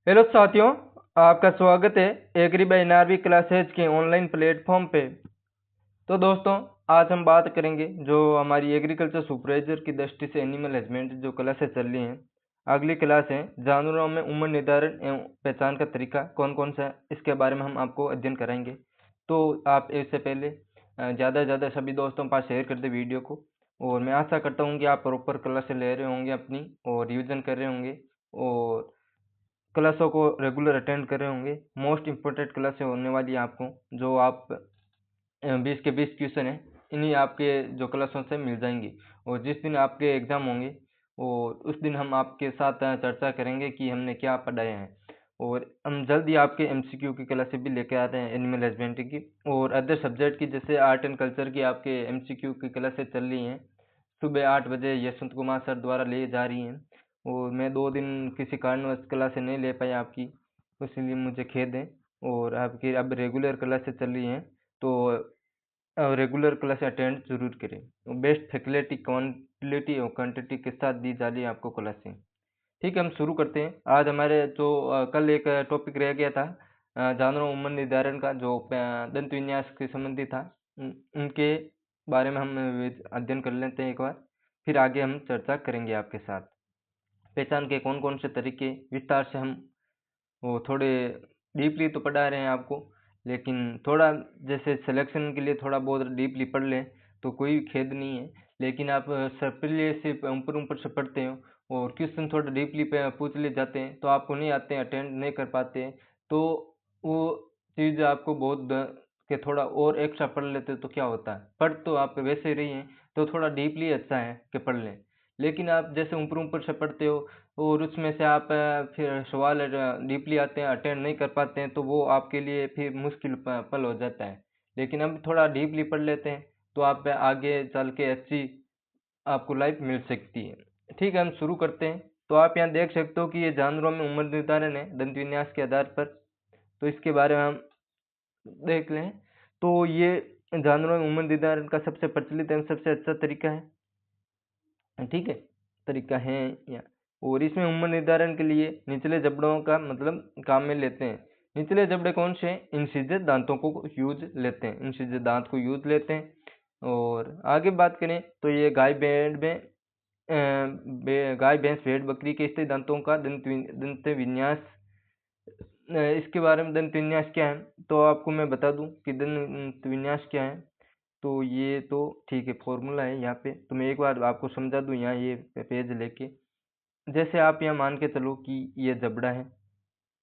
Hello साथियों, आपका स्वागत है एग्री बाय नारवी क्लासेज के ऑनलाइन प्लेटफॉर्म पे। तो दोस्तों, आज हम बात करेंगे जो हमारी एग्रीकल्चर सुपरवाइजर की दृष्टि से एनिमल हस्बेंड्री जो क्लासेस चल रही हैं। अगली क्लास है जानवरों में उम्र निर्धारण एवं पहचान का तरीका कौन कौन सा है, इसके बारे में हम आपको अध्ययन कराएंगे। तो आप इससे पहले ज़्यादा से ज़्यादा सभी दोस्तों के पास शेयर कर दे वीडियो को। और मैं आशा करता हूँ कि आप प्रॉपर क्लासेस ले रहे होंगे अपनी और रिविजन कर रहे होंगे और क्लासों को रेगुलर अटेंड कर रहे होंगे। मोस्ट इम्पोर्टेंट क्लासें होने वाली है आपको, जो आप 20 के 20 क्वेश्चन है इन्हीं आपके जो क्लासों से मिल जाएंगी। और जिस दिन आपके एग्ज़ाम होंगे और उस दिन हम आपके साथ चर्चा करेंगे कि हमने क्या पढ़ाया है। और हम जल्दी आपके एमसीक्यू की क्लासें भी लेके आ रहे हैं एनिमल हस्बेंड्री की और अदर सब्जेक्ट की, जैसे आर्ट एंड कल्चर की आपके एमसीक्यू की क्लासें चल रही हैं। सुबह 8 बजे यशवंत कुमार सर द्वारा ले जा रही हैं और मैं 2 दिन किसी कारणवश क्लासें नहीं ले पाया आपकी, इसलिए मुझे खेद है। और आपकी अब रेगुलर क्लासें चल रही हैं, तो रेगुलर क्लास अटेंड जरूर करें। बेस्ट फैकल्टी क्वालिटी और क्वांटिटी के साथ दी जा रही है आपको क्लासें। ठीक है, हम शुरू करते हैं। आज हमारे जो कल एक टॉपिक रह गया था जानवरों उम्र निर्धारण का, जो दंत विन्यास के संबंधी था, उनके बारे में हम अध्ययन कर लेते हैं एक बार, फिर आगे हम चर्चा करेंगे आपके साथ। पहचान के कौन कौन से तरीके विस्तार से हम वो थोड़े डीपली तो पढ़ा रहे हैं आपको, लेकिन थोड़ा जैसे सिलेक्शन के लिए थोड़ा बहुत डीपली पढ़ लें तो कोई खेद नहीं है। लेकिन आप पहले से ऊपर ऊपर से पढ़ते हो और क्वेश्चन थोड़ा डीपली पे पूछ ले जाते हैं तो आपको नहीं आते हैं, अटेंड नहीं कर पाते हैं, तो वो चीज़ आपको बहुत के थोड़ा और एक्स्ट्रा पढ़ लेते तो क्या होता है, पढ़ तो आप वैसे ही रही हैं, तो थोड़ा डीपली अच्छा है कि पढ़ लें। लेकिन आप जैसे ऊपर ऊपर से पढ़ते हो और उसमें से आप फिर सवाल डीपली आते हैं, अटेंड नहीं कर पाते हैं, तो वो आपके लिए फिर मुश्किल पल हो जाता है। लेकिन अब थोड़ा डीपली पढ़ लेते हैं तो आप आगे चल के अच्छी आपको लाइफ मिल सकती है। ठीक है, हम शुरू करते हैं। तो आप यहाँ देख सकते हो कि ये जानवरों में उम्र निर्धारण है दंत विन्यास के आधार पर, तो इसके बारे में हम देख लें। तो ये जानवरों में उम्र निर्धारण का सबसे प्रचलित एवं सबसे अच्छा तरीका है। ठीक है, तरीका है यहाँ। और इसमें उम्र निर्धारण के लिए निचले जबड़ों का मतलब काम में लेते हैं। निचले जबड़े कौन से? इंसिजर दांतों को यूज लेते हैं, इंसिजर दांत को यूज लेते हैं। और आगे बात करें तो ये गाय भेड़ में गाय भैंस भेड़ बकरी के स्थिर दांतों का दंत विन्यास, इसके बारे में दंत विन्यास क्या है तो आपको मैं बता दूं कि दंत विन्यास क्या है। तो ये तो ठीक है, फॉर्मूला है यहाँ पे, तो मैं एक बार आपको समझा दूं यहाँ ये पेज लेके। जैसे आप यहाँ मान के चलो कि ये जबड़ा है,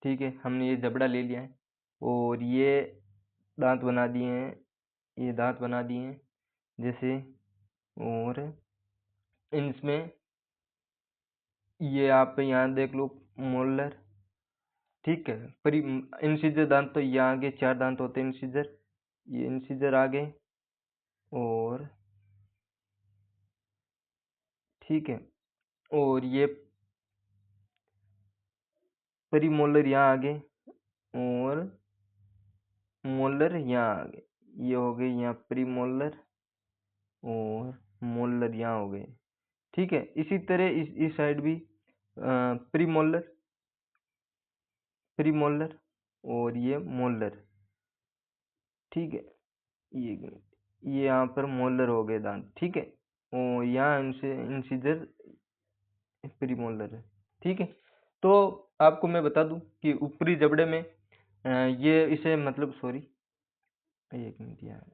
ठीक है, हमने ये जबड़ा ले लिया है और ये दांत बना दिए हैं, ये दांत बना दिए हैं जैसे। और इसमें ये आप यहाँ देख लो मोलर, ठीक है। पर इंसिजर दांत तो यहाँ आगे 4 दांत होते हैं इंसिजर, ये इंसिजर आगे और ठीक है। और ये प्रीमोलर यहाँ आगे और मोलर यहाँ आगे, ये हो गए यहाँ प्रीमोलर और मोलर यहाँ हो गए। ठीक है, इसी तरह इस साइड भी प्रीमोलर प्रीमोलर और ये मोलर, ठीक है। ये यहाँ पर मोलर हो गए दांत, ठीक है। और यहाँ इनसे इंसिजर प्रीमोलर है, ठीक है। तो आपको मैं बता दूं कि ऊपरी जबड़े में ये इसे मतलब सॉरी एक मिनट यार,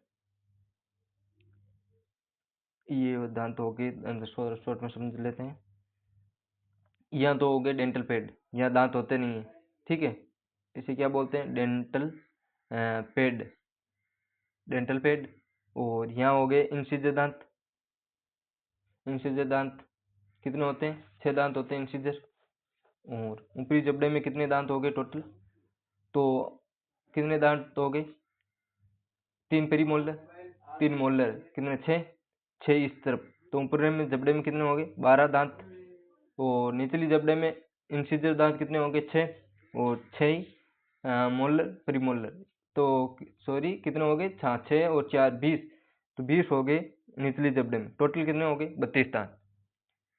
ये दांत हो गए, शॉर्ट में समझ लेते हैं। यहाँ तो हो गए डेंटल पैड, यहाँ दांत होते नहीं है, ठीक है। इसे क्या बोलते हैं? Dental pad, dental pad. और यहाँ हो गए इंसिजर दांत, इंसिजर दांत कितने होते हैं? 6 दांत होते हैं इंसिजर। और ऊपरी जबड़े में कितने दांत हो गए टोटल? तो कितने दांत हो गए? 3 पेरी मोलर, 3 मोलर, कितने? 6, 6 इस तरफ। तो ऊपर में जबड़े में कितने हो गए? 12 दांत। और निचली जबड़े में इंसिजर दांत कितने हो गए? 6, और 6 मोलर प्रीमोलर। तो सॉरी कितने हो गए? 6 और 4 20, तो 20 हो गए निचली जबड़े में। टोटल कितने हो गए? 32 दांत।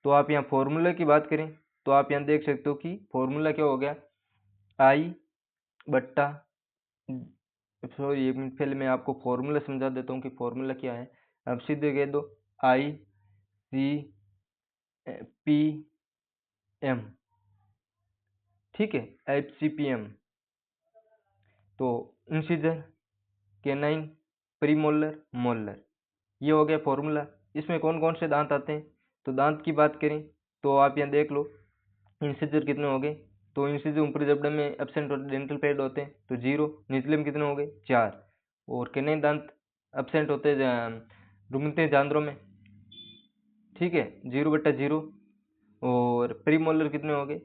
तो आप यहाँ फॉर्मूला की बात करें तो आप यहाँ देख सकते हो कि फॉर्मूला क्या हो गया आई बट्टा, सॉरी एक मिनट पहले मैं आपको फॉर्मूला समझा देता हूँ कि फॉर्मूला क्या है। अब सीधे कह दो आई सी पी एम, ठीक है, HCPM। तो इंसीजर, कैनाइन, प्रीमोलर, मोलर, ये हो गया फॉर्मूला। इसमें कौन कौन से दांत आते हैं, तो दांत की बात करें तो आप यहाँ देख लो इंसीजर कितने हो गए, तो इंसीजर ऊपरी जबड़े में एब्सेंट होते, डेंटल पैड होते हैं तो 0, निचले में कितने हो गए 4, और कैनाइन दांत एब्सेंट होते हैं रुगंती जानवरों में, ठीक है, 0/0। और प्रीमोलर कितने हो गए,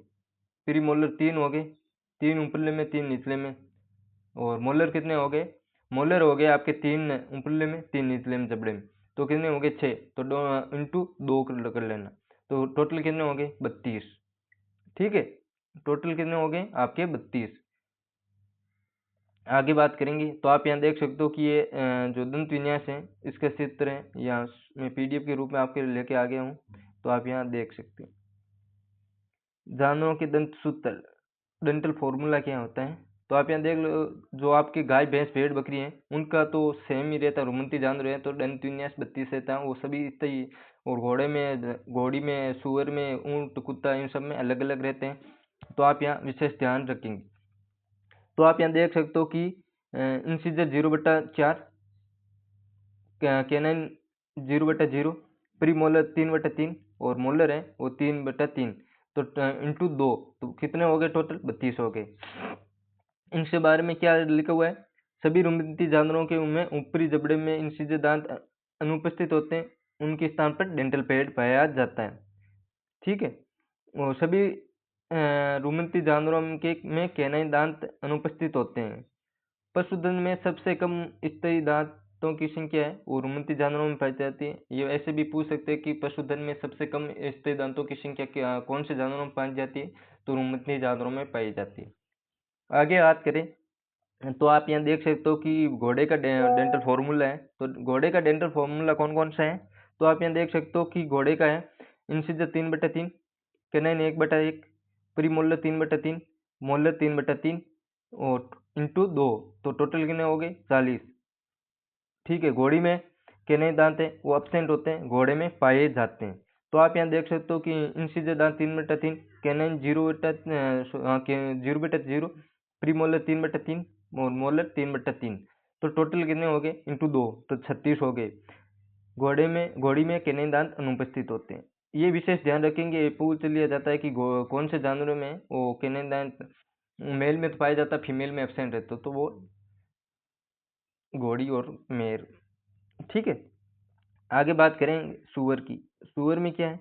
प्रीमोलर 3 हो गए, 3 ऊपरले में 3 निचले में। और मोलर कितने हो गए, मोलर हो गए आपके 3 ऊपरले में 3 निचले में जबड़े में, तो कितने हो गए 6, तो इंटू 2 कर लेना, तो टोटल कितने हो गए 32, ठीक है, टोटल कितने हो गए आपके 32। आगे बात करेंगे तो आप यहाँ देख सकते हो कि ये जो दंत विन्यास है इसका चित्र है, या मैं PDF के रूप में आपके लेके आ गया हूँ, तो आप यहाँ देख सकते हो। जानवरों के दंत सूत्र, डेंटल फॉर्मूला क्या होता है, तो आप यहाँ देख लो, जो आपके गाय भैंस भेड़ बकरी हैं उनका तो सेम ही रहता है, रुमंती जानवर है तो दंत विन्यास 32 रहता है, वो सभी इतना ही। और घोड़ी में, सुअर में, ऊंट, कुत्ता, इन सब में अलग अलग रहते हैं, तो आप यहाँ विशेष ध्यान रखेंगे। तो आप यहाँ देख सकते हो कि इंसीजर 0/4, कैनाइन 0/0, प्रीमोलर 3/3, और मोलर है वो 3/3, तो इंटू 2, तो कितने हो गए टोटल 32 हो गए। इनके बारे में क्या लिखा हुआ है, सभी रुमंती जानवरों के में ऊपरी जबड़े में इंसीजर दांत अनुपस्थित होते हैं, उनके स्थान पर डेंटल पैड पाया जाता है, ठीक है। और सभी रुमंती जानवरों में कैनाइन दांत अनुपस्थित होते हैं। पशुधन में सबसे कम स्तरीय दांतों की संख्या है वो रुमंती जानवरों में पाई जाती है। ये ऐसे भी पूछ सकते हैं कि पशुधन में सबसे कम स्तरीय दांतों की संख्या कौन से जानवरों में पाई जाती है, तो रुमंती जानवरों में पाई जाती है। आगे बात करें तो आप यहाँ देख सकते हो कि घोड़े का डेंटल फॉर्मूला है, तो घोड़े का डेंटल फॉर्मूला कौन कौन सा है, तो आप यहाँ देख सकते हो कि घोड़े का है इंसीजर 3/3, कैनाइन 1/1, प्रीमोलर 3/3, मोलर 3/3, और इंटू 2, तो टोटल कितने हो गए 40, ठीक है। घोड़ी में कैनाइन दांत है वो एब्सेंट होते हैं, घोड़े में पाए जाते हैं, तो आप यहाँ देख सकते हो कि इंसीजर दांत 3/3, कैनाइन 0/0, प्रीमोलर 3/3, और मोलर 3/3, तो टोटल कितने हो गए इंटू 2, तो 36 हो गए। घोड़ी में कैनाइन दांत अनुपस्थित होते हैं। ये विशेष ध्यान रखेंगे, ये पूछ लिया जाता है कि कौन से जानवरों में वो कैनाइन दांत मेल में तो पाया जाता है, फीमेल में एब्सेंट रहता, तो वो घोड़ी और मेर, ठीक है। आगे बात करें सुअर की, सुअर में क्या है,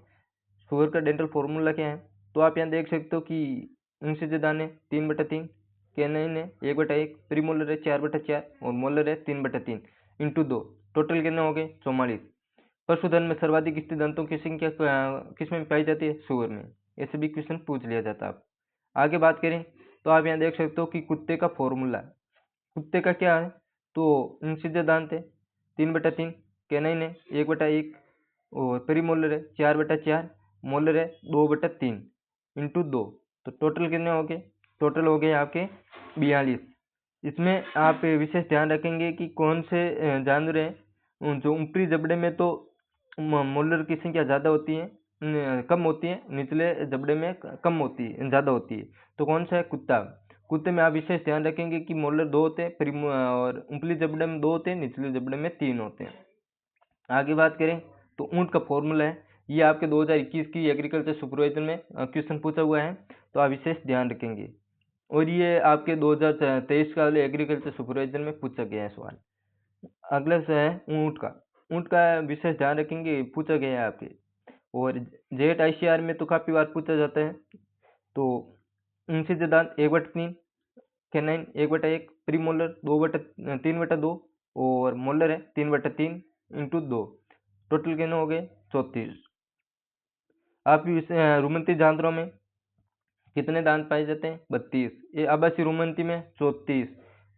सुअर का डेंटल फॉर्मूला क्या है, तो आप यहाँ देख सकते हो कि इंसीजर दांत है 3/3, कैनाइन है 1/1, प्रीमोलर है 4/4, और मोलर है 3/3, इंटू 2, टोटल कितने हो गए 44। पशुधन में सर्वाधिक स्थित दंतों की संख्या किस में पाई जाती है, सुअर में। ऐसे भी क्वेश्चन पूछ लिया जाता है। आगे बात करें तो आप यहाँ देख सकते हो कि कुत्ते का फॉर्मूला, कुत्ते का क्या है, तो इंसीजर दांत है 3/3, कैनाइन है 1/1, और प्रीमोलर है 4/4, मोलर है 2/3, इंटू 2, तो टोटल कितने हो गए, टोटल हो गए आपके 42। इसमें आप विशेष ध्यान रखेंगे कि कौन से जानवर हैं जो ऊपरी जबड़े में तो मोलर की संख्या ज़्यादा होती है, कम होती है, निचले जबड़े में कम होती है, ज़्यादा होती है, तो कौन सा है, कुत्ता। कुत्ते में आप विशेष ध्यान रखेंगे कि मोलर 2 होते हैं, और ऊपरी जबड़े में 2 होते हैं, निचले जबड़े में 3 होते हैं। आगे बात करें तो ऊंट का फॉर्मूला है, ये आपके 2021 की एग्रीकल्चर सुपरवाइजर में क्वेश्चन पूछा हुआ है, तो आप विशेष ध्यान रखेंगे। और ये आपके 2023 का एग्रीकल्चर सुपरवाइजर में पूछा गया है सवाल। अगला से है ऊंट का, ऊंट का विशेष ध्यान रखेंगे, पूछा गया है आपके। और जेट ICR में तो काफी बार पूछा जाता है। तो उनसे दांत 1/3, कैनाइन 1/1, प्रीमोलर 3/2, और मोलर है 3/3, इंटू 2, टोटल कितने हो गए 34। आप रुमंती जानवरों में कितने दांत पाए जाते हैं 32, ये आवासी रुमंती में 34,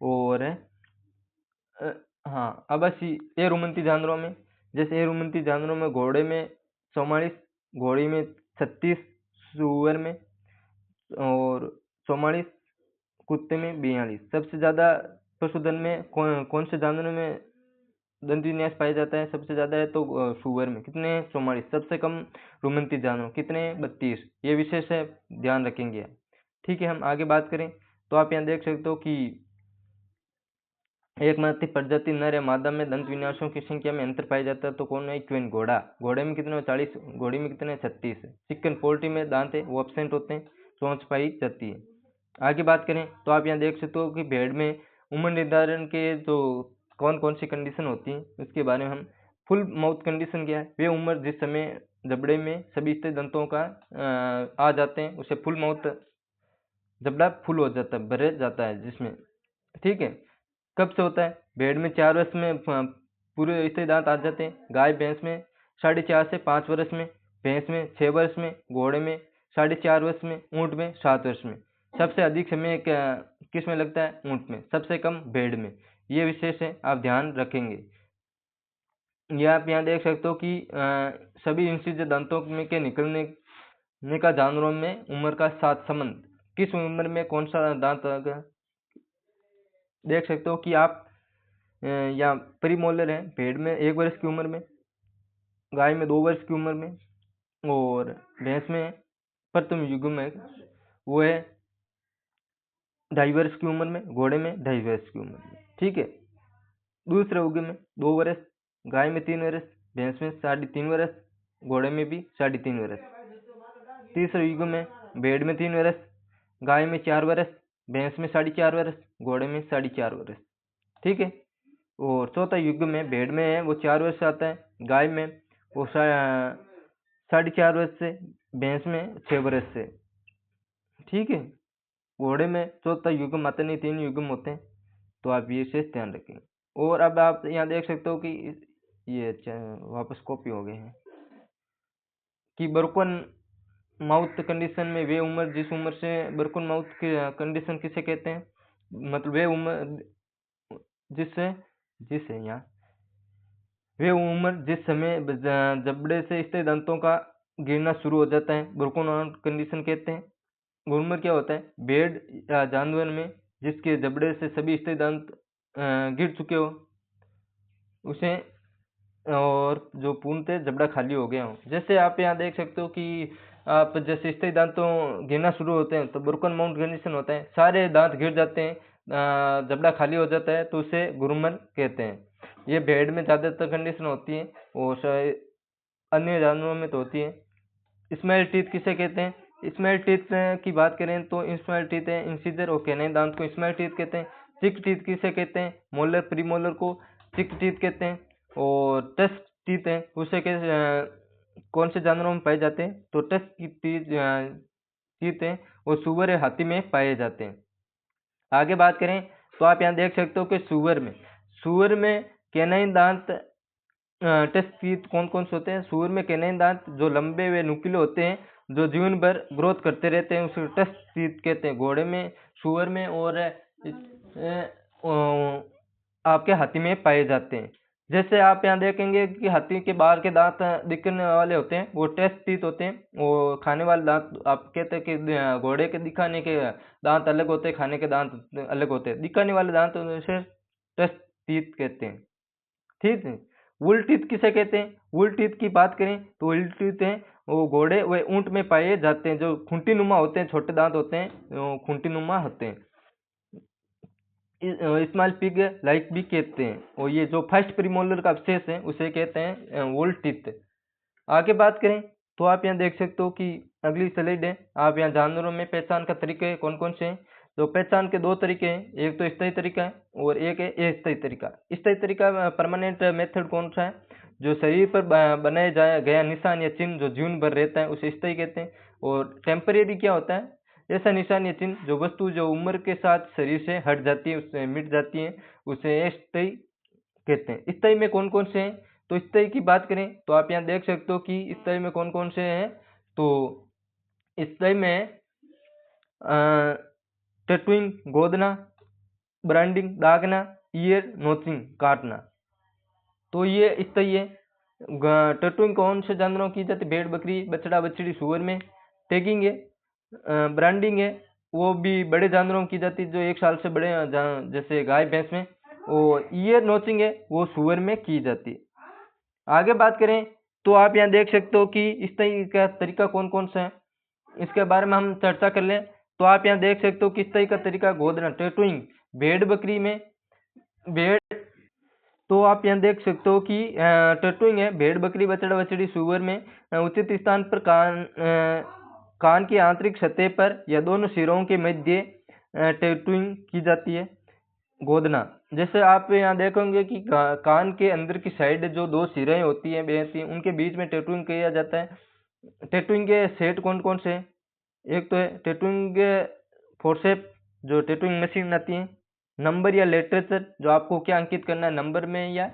और हाँ आवासी ये रुमंती जानवरों में, जैसे ये रुमंती जानवरों में घोड़े में 44, घोड़ी में 36, सुअर में और 44, कुत्ते में 42। सबसे ज़्यादा पशुधन में कौन से जानवरों में दंत विन्यास पाया जाता है? सबसे ज़्यादा है तो सुअर में कितने? 44। सबसे कम रुमंती जानवर कितने? 32। ये विशेष है, ध्यान रखेंगे। ठीक है, हम आगे बात करें तो आप यहाँ देख सकते हो कि एक मात्र प्रजाति नर या मादा में दंत विन्यासों की संख्या में अंतर पाया जाता है तो कौन है? इक्विन, घोड़ा। घोड़े में कितने? 40। घोड़ी में कितने? 36। चिकन, पोल्ट्री में दांत है वो एब्सेंट होते हैं, चोंच पाई जाती है। आगे बात करें तो आप यहाँ देख सकते हो कि भेड़ में उम्र निर्धारण के जो कौन कौन सी कंडीशन होती है उसके बारे में हम फुल माउथ कंडीशन क्या है? वे उम्र जिस समय जबड़े में सभी स्थित दंतों का आ जाते हैं उसे फुल माउथ, जबड़ा फुल हो जाता है, भर जाता है जिसमें। ठीक है, कब से होता है? भेड़ में 4 वर्ष में पूरे स्थित दांत आ जाते हैं। गाय भैंस में 4.5 से 5 वर्ष में, भैंस में 6 वर्ष में, घोड़े में 4.5 वर्ष में, ऊँट में 7 वर्ष में। सबसे अधिक समय किस में लगता है? ऊँट में। सबसे कम भेड़ में। ये विशेष है, आप ध्यान रखेंगे। ये आप यहाँ देख सकते हो कि सभी इंसिज दांतों में के निकलने का जानवरों में उम्र का साथ संबंध, किस उम्र में कौन सा दांत आएगा देख सकते हो कि आप यहाँ प्रीमोलर है भेड़ में 1 वर्ष की उम्र में, गाय में 2 वर्ष की उम्र में, और भैंस में प्रथम युग्म में वो है 2.5 वर्ष की उम्र में, घोड़े में 2.5 वर्ष की उम्र में। ठीक है, दूसरे युग्म में 2 वर्ष, गाय में 3 वर्ष, भैंस में 3.5 वर्ष, घोड़े में भी 3.5 वर्ष। तीसरे युग्म में भेड़ में 3 वर्ष, गाय में 4 वर्ष, भैंस में 4.5 वर्ष, घोड़े में 4.5 वर्ष। ठीक है, और चौथा युग्म में भेड़ में है वो 4 वर्ष आता है, गाय में वो 4.5 वर्ष से, भैंस में 6 वर्ष से। ठीक है, घोड़े में चौथा युग्म आता नहीं, 3 युग्म होते हैं, तो आप ये विशेष ध्यान रखें। और अब आप यहाँ देख सकते हो कि ये वापस कॉपी हो गए हैं कि ब्रोकन माउथ कंडीशन में वे उम्र जिस उम्र से ब्रोकन माउथ की कंडीशन किसे कहते हैं? मतलब वे उम्र जिससे यहाँ वे उम्र जिस समय जबड़े से स्थित दंतों का गिरना शुरू हो जाता है ब्रोकन माउथ कंडीशन कहते हैं। उम्र क्या होता है? भेड़ या जानवर में जिसके जबड़े से सभी स्थित दंत गिर चुके हो उसे, और जो पूर्णतः जबड़ा खाली हो गया हो। जैसे आप यहाँ देख सकते हो कि आप जैसे स्थित दांतों गिरना शुरू होते हैं तो ब्रोकन माउथ कंडीशन होता है, सारे दांत गिर जाते हैं, जबड़ा खाली हो जाता है तो उसे गुरुमर कहते हैं। ये भेड़ में ज़्यादातर कंडीशन होती है और अन्य जानवरों में तो होती है। स्मेल टीथ किसे कहते हैं? स्मेल टीथ की बात करें तो स्मेल टीथ है इंसिजर और कैनाइन दांत को स्मेल टीथ कहते हैं। चिक टीथ किसे कहते हैं? मोलर प्रीमोलर को चिक टीथ कहते हैं। और टस्क टीथ है उसे कौन से जानवरों में पाए जाते हैं? तो टस्क की टीथ है वो सुअर या हाथी में पाए जाते हैं। आगे बात करें तो आप यहाँ देख सकते हो कि सुअर में कैनाइन दांत टेस्ट टीथ कौन कौन से होते हैं? सुअर में कैनाइन दांत जो लंबे व नुकीले होते हैं जो जीवन भर ग्रोथ करते रहते हैं उसे टेस्ट टीथ कहते हैं। घोड़े में, सुअर में और आपके हाथी में पाए जाते हैं। जैसे आप यहाँ देखेंगे कि हाथी के बाहर के दांत दिखने वाले होते हैं वो टेस्ट टीथ होते हैं, और खाने वाले दांत आप कहते हैं कि घोड़े के दिखाने के दांत अलग होते हैं, खाने के दांत अलग होते हैं। दिखाने वाले दांत से टेस्ट टीथ कहते हैं। ठीक है, वुल टीथ किसे कहते हैं? वुल टीथ की बात करें तो वुल टीथ है वो घोड़े व ऊंट में पाए जाते हैं, जो खूंटी नुमा होते हैं, छोटे दांत होते हैं, खूंटी नुमा होते हैं। स्मॉल पिग लाइक भी कहते हैं, और ये जो फर्स्ट प्रीमोलर का अवशेष है उसे कहते हैं वुल टीथ। आगे बात करें तो आप यहाँ देख सकते हो कि अगली स्लाइड है, आप यहाँ जानवरों में पहचान का तरीके कौन कौन से हैं? तो पहचान के 2 तरीके हैं, एक तो स्थायी तरीका है और एक है अस्थायी तरीका। स्थायी तरीका परमानेंट मेथड कौन सा है? जो शरीर पर बनाया जाया गया निशान या चिन्ह जो जीवन भर रहता है उसे स्थायी कहते हैं। और टेम्परेरी क्या होता है? ऐसा निशान या चिन्ह जो वस्तु जो उम्र के साथ शरीर से हट जाती है, उससे मिट जाती है, उसे अस्थायी कहते हैं। स्थायी में कौन कौन से हैं? तो स्थायी की बात करें तो आप यहाँ देख सकते हो कि स्थायी में कौन कौन से हैं। तो स्थायी में टैटूइंग गोदना, ब्रांडिंग दागना, ईयर नोचिंग काटना, तो ये स्थायी है। टैटूइंग कौन से जानवरों की जाती है? भेड़, बकरी, बछड़ा, बछड़ी, सुअर में। टैगिंग है, ब्रांडिंग है वो भी बड़े जानवरों में की जाती है, जो 1 साल से बड़े जैसे गाय भैंस में। और ईयर नोचिंग है वो सूअर में की जाती है। आगे बात करें तो आप यहाँ देख सकते हो कि इस तरह का तरीका कौन कौन सा है, इसके बारे में हम चर्चा कर लें। तो आप यहाँ देख सकते हो किस तरह का तरीका गोदना टैटूइंग भेड़ बकरी में। भेड़ तो आप यहाँ देख सकते हो कि टैटूइंग है भेड़ बकरी बछड़ा बछड़ी सूअर में उचित स्थान पर कान की आंतरिक सतह पर या दोनों सिरों के मध्य टैटूइंग की जाती है। गोदना जैसे आप यहाँ देखोगे कि कान के अंदर की साइड जो 2 सिरें होती हैं बेहती हैं, उनके बीच में टैटूइंग किया जाता है। टैटूइंग के सेट कौन कौन से हैं? एक तो है टैटूइंग फोरसेप जो टैटूइंग मशीन आती है, नंबर या लिटरेचर जो आपको क्या अंकित करना है नंबर में या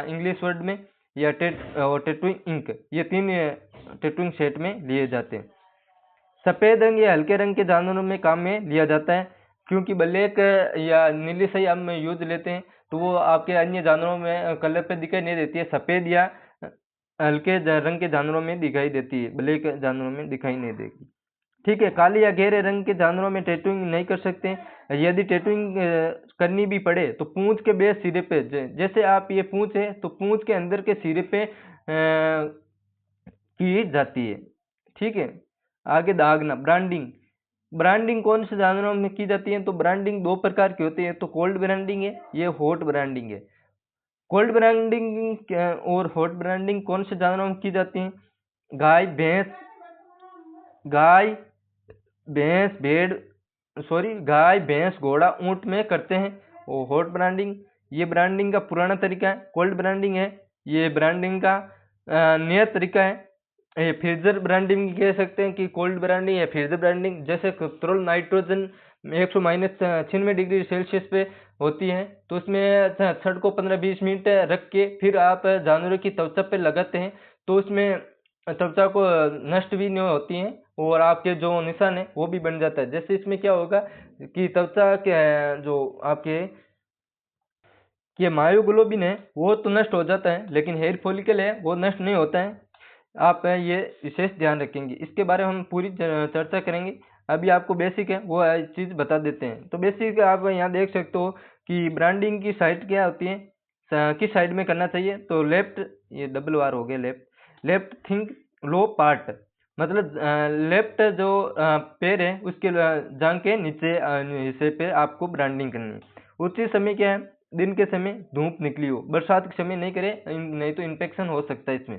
इंग्लिश वर्ड में, या टैटूइंग इंक, ये 3 टैटूइंग सेट में लिए जाते हैं। सफेद रंग या हल्के रंग के जानवरों में काम में लिया जाता है, क्योंकि ब्लैक या नीली सही हम यूज लेते हैं तो वो आपके अन्य जानवरों में कलर पे दिखाई नहीं देती है। सफेद या हल्के रंग के जानवरों में दिखाई देती है, ब्लैक जानवरों में दिखाई नहीं देगी। ठीक है, काले या गहरे रंग के जानवरों में टैटूइंग नहीं कर सकते। यदि टैटूइंग करनी भी पड़े तो पूंछ के बेस सिरे पे, जैसे आप ये पूंछ है तो पूंछ के अंदर के सिरे पे की जाती है। ठीक है, आगे दागना ब्रांडिंग। ब्रांडिंग कौन से जानवरों में की जाती है? तो ब्रांडिंग 2 प्रकार की होती है, तो कोल्ड ब्रांडिंग है, ये हॉट ब्रांडिंग है। कोल्ड ब्रांडिंग और हॉट ब्रांडिंग कौन से जानवरों में की जाती है? गाय गाय भैंस घोड़ा ऊंट में करते हैं। और हॉट ब्रांडिंग, ये ब्रांडिंग का पुराना तरीका है। कोल्ड ब्रांडिंग है, ये ब्रांडिंग का नया तरीका है। ये फ्रीजर ब्रांडिंग कह सकते हैं कि कोल्ड ब्रांडिंग या फ्रीजर ब्रांडिंग। जैसे तरल नाइट्रोजन 196 डिग्री सेल्सियस पे होती है, तो उसमें छड़ को 15-20 मिनट रख के फिर आप जानवरों की त्वचा पे लगाते हैं, तो उसमें त्वचा को नष्ट भी नहीं होती है और आपके जो निशान है वो भी बन जाता है। जैसे इसमें क्या होगा कि त्वचा के जो आपके ये मायोग्लोबिन है वो तो नष्ट हो जाता है, लेकिन हेयर फॉलिकल है वो नष्ट नहीं होता है। आप ये विशेष ध्यान रखेंगे, इसके बारे में हम पूरी चर्चा करेंगे। अभी आपको बेसिक है वो चीज़ बता देते हैं। तो बेसिक आप यहाँ देख सकते हो कि ब्रांडिंग की साइड क्या होती है, किस साइड में करना चाहिए। तो लेफ्ट, ये डबल वार हो गया, लेफ्ट थिंक लो पार्ट, मतलब लेफ्ट जो पैर है उसके जांग के नीचे हिस्से पे आपको ब्रांडिंग करनी है। उसी समय क्या है, दिन के समय धूप निकली हो, बरसात के समय नहीं करें, नहीं तो इन्फेक्शन हो सकता है इसमें।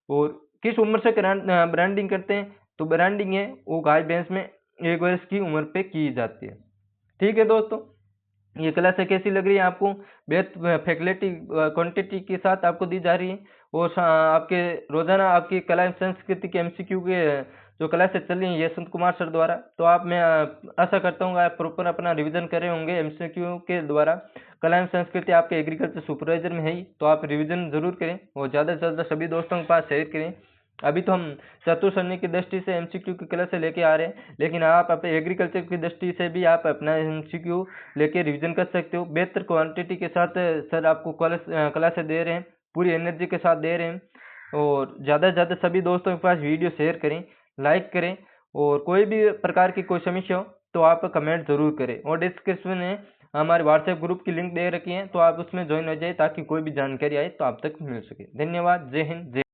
और किस उम्र से ब्रांडिंग करते हैं? तो ब्रांडिंग है वो गाय भैंस में 1 वर्ष की उम्र पे की जाती है। ठीक है दोस्तों, ये क्लास कैसी लग रही है आपको? बेस्ट फैकल्टी क्वांटिटी के साथ आपको दी जा रही है। और आपके रोजाना आपकी कला एवं संस्कृति के एमसीक्यू के जो क्लासेस चल रही हैं यशवंत कुमार सर द्वारा, तो आप मैं आशा करता हूँ आप प्रॉपर अपना रिवीजन करे होंगे एमसीक्यू के द्वारा। कला एवं संस्कृति आपके एग्रीकल्चर सुपरवाइजर में है ही, तो आप रिवीजन जरूर करें और ज़्यादा से ज़्यादा सभी दोस्तों के पास शेयर करें। अभी तो हम चतुर्सरणी की दृष्टि से एमसीक्यू की क्लास लेके आ रहे हैं, लेकिन आप अपने एग्रीकल्चर की दृष्टि से भी आप अपना एमसीक्यू लेके रिवीजन कर सकते हो। बेहतर क्वांटिटी के साथ सर आपको क्लासेस दे रहे हैं, पूरी एनर्जी के साथ दे रहे हैं। और ज़्यादा से ज़्यादा सभी दोस्तों के पास वीडियो शेयर करें, लाइक करें, और कोई भी प्रकार की कोई समस्या हो तो आप कमेंट जरूर करें। और डिस्क्रिप्शन में हमारे व्हाट्सएप ग्रुप की लिंक दे रखी है, तो आप उसमें ज्वाइन हो जाए ताकि कोई भी जानकारी आए तो आप तक मिल सके। धन्यवाद, जय हिंद, जय